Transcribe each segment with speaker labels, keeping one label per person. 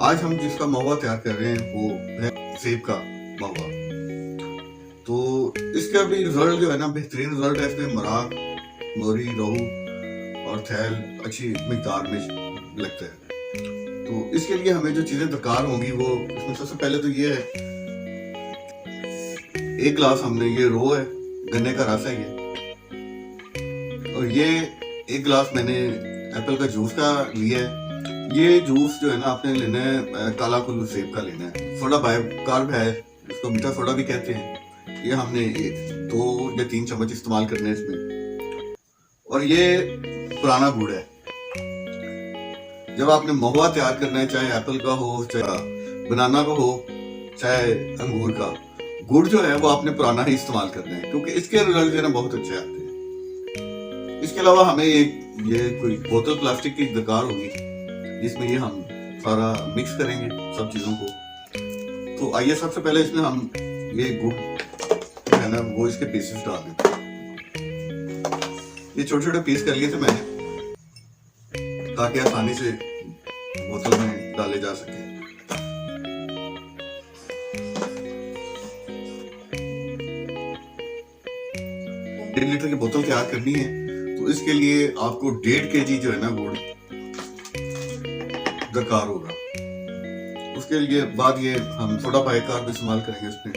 Speaker 1: आज हम जिसका महुआ तैयार कर रहे हैं वो है सेब का महुआ। तो इसका भी रिजल्ट जो है ना, बेहतरीन रिजल्ट है। इसमें मराक, मोरी, रोहू और थैल अच्छी मिकदार में लगता है। तो इसके लिए हमें जो चीजें दरकार होंगी वो इसमें सबसे पहले तो ये है, 1 गिलास हमने ये रो है, गन्ने का रस है ये, और ये 1 गिलास मैंने एप्पल का जूस का लिया है। ये जूस जो है ना आपने लेना है काला कुल्लू सेब का लेना है। सोडा बाइकार्ब है, इसको मीठा सोडा भी कहते हैं। ये हमने 2 या 3 चम्मच इस्तेमाल करने हैं इसमें। और ये पुराना गुड़ है। जब आपने महुआ तैयार करना है, चाहे एप्पल का हो, चाहे बनाना का हो, चाहे अंगूर का, गुड़ जो है वो आपने पुराना ही इस्तेमाल करना है, क्योंकि इसके रिजल्ट जो है ना बहुत अच्छे आते हैं। इसके अलावा हमें ये कोई बोतल प्लास्टिक की दरकार होगी जिसमें ये हम सारा मिक्स करेंगे सब चीजों को। तो आइए सबसे पहले इसमें हम ये गुड़ है ना वो इसके पीसेस डाल देते हैं। ये छोटे छोटे पीस कर लिए थे मैंने, ताकि आसानी से बोतल में डाले जा सके। 1.5 लीटर की बोतल तैयार करनी है, तो इसके लिए आपको 1.5 kg जो है ना गुड़ दरकार होगा। उसके लिए बाद ये हम सोडा बाइकार्ब इस्तेमाल करेंगे इसमें।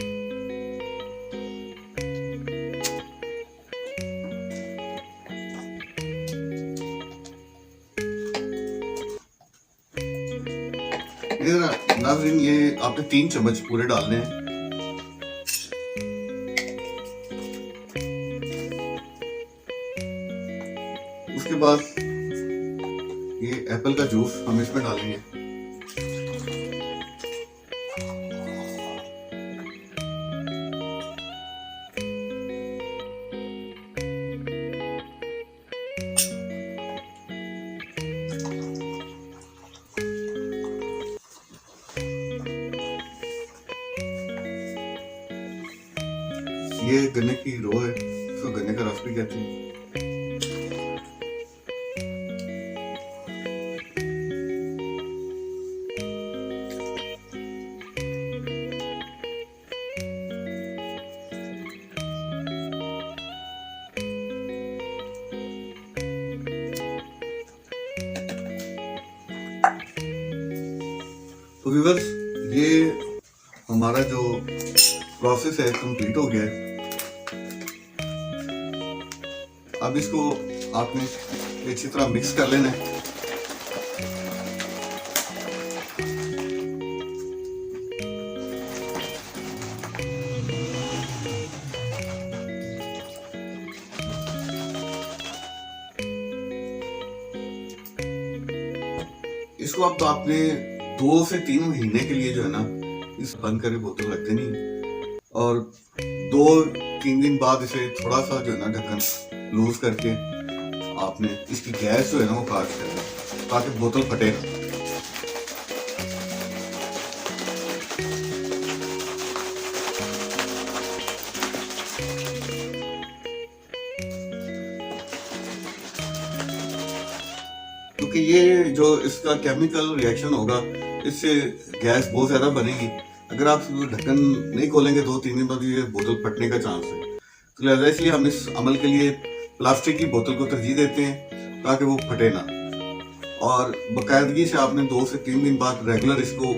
Speaker 1: नाज़रीन, ये आपने 3 चम्मच पूरे डालने हैं। उसके बाद ये एप्पल का जूस हम इसमें डालेंगे। ये गन्ने की रो है, इसको गन्ने का रस भी कहते हैं। तो व्यूअर्स, ये हमारा जो प्रोसेस है कंप्लीट हो गया है। अब इसको आपने अच्छी तरह मिक्स कर लेना है। इसको अब तो आपने 2 से 3 महीने के लिए जो है ना इस बंद करके बोतल रख देनी, और 2-3 दिन बाद इसे थोड़ा सा जो है ना ढक्कन लूज करके आपने इसकी गैस जो है ना वो काट देना, ताकि बोतल फटे ना। क्योंकि ये जो इसका केमिकल रिएक्शन होगा, इससे गैस बहुत ज्यादा बनेगी। अगर आप ढक्कन नहीं खोलेंगे 2-3 दिन बाद, ये बोतल फटने का चांस है। तो लिहाजा इसलिए हम इस अमल के लिए प्लास्टिक की बोतल को तरजीह देते हैं, ताकि वो फटे ना। और बाकायदगी से आपने 2 से 3 दिन बाद रेगुलर इसको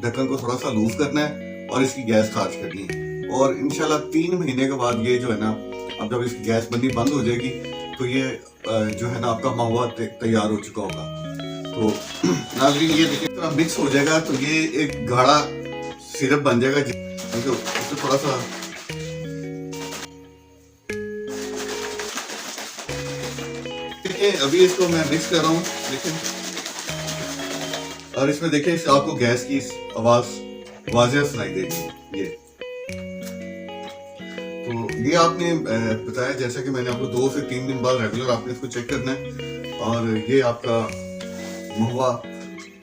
Speaker 1: ढक्कन को थोड़ा सा लूज करना है और इसकी गैस खारिज करनी है। और इंशाल्लाह 3 महीने के बाद ये जो है ना, अब जब इसकी गैस बननी बंद हो जाएगी, तो ये जो है ना आपका महुआ तैयार हो चुका होगा। तो नाज़रीन, ये देखिए तरह मिक्स हो जाएगा, तो ये एक गाढ़ा सिरप बन जाएगा। तो उससे थोड़ा सा अभी इसको मैं मिक्स कर रहा हूँ, देखिए। और इसमें देखिए आपको गैस की आवाज वाज़ेह सुनाई देगी। ये तो ये आपने बताया, जैसा कि मैंने आपको 2 से 3 दिन बाद रेगुलर आपने इसको चेक करना है। और ये आपका महुआ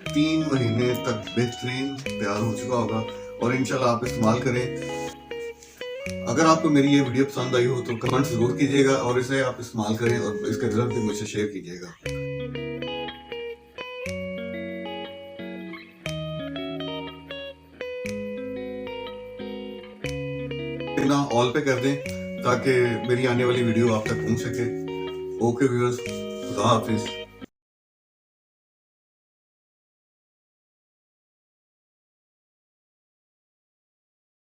Speaker 1: 3 महीने तक बेहतरीन तैयार हो चुका होगा, और इंशाल्लाह आप इस्तेमाल करें। अगर आपको मेरी ये वीडियो पसंद आई हो तो कमेंट जरूर कीजिएगा, और इसे आप इस्तेमाल करें और इसका रिजल्ट भी मुझसे शेयर कीजिएगा। ना ऑल पे कर दें ताकि मेरी आने वाली वीडियो आप तक पहुंच सके। ओके व्यूअर्स, खुदा हाफिज।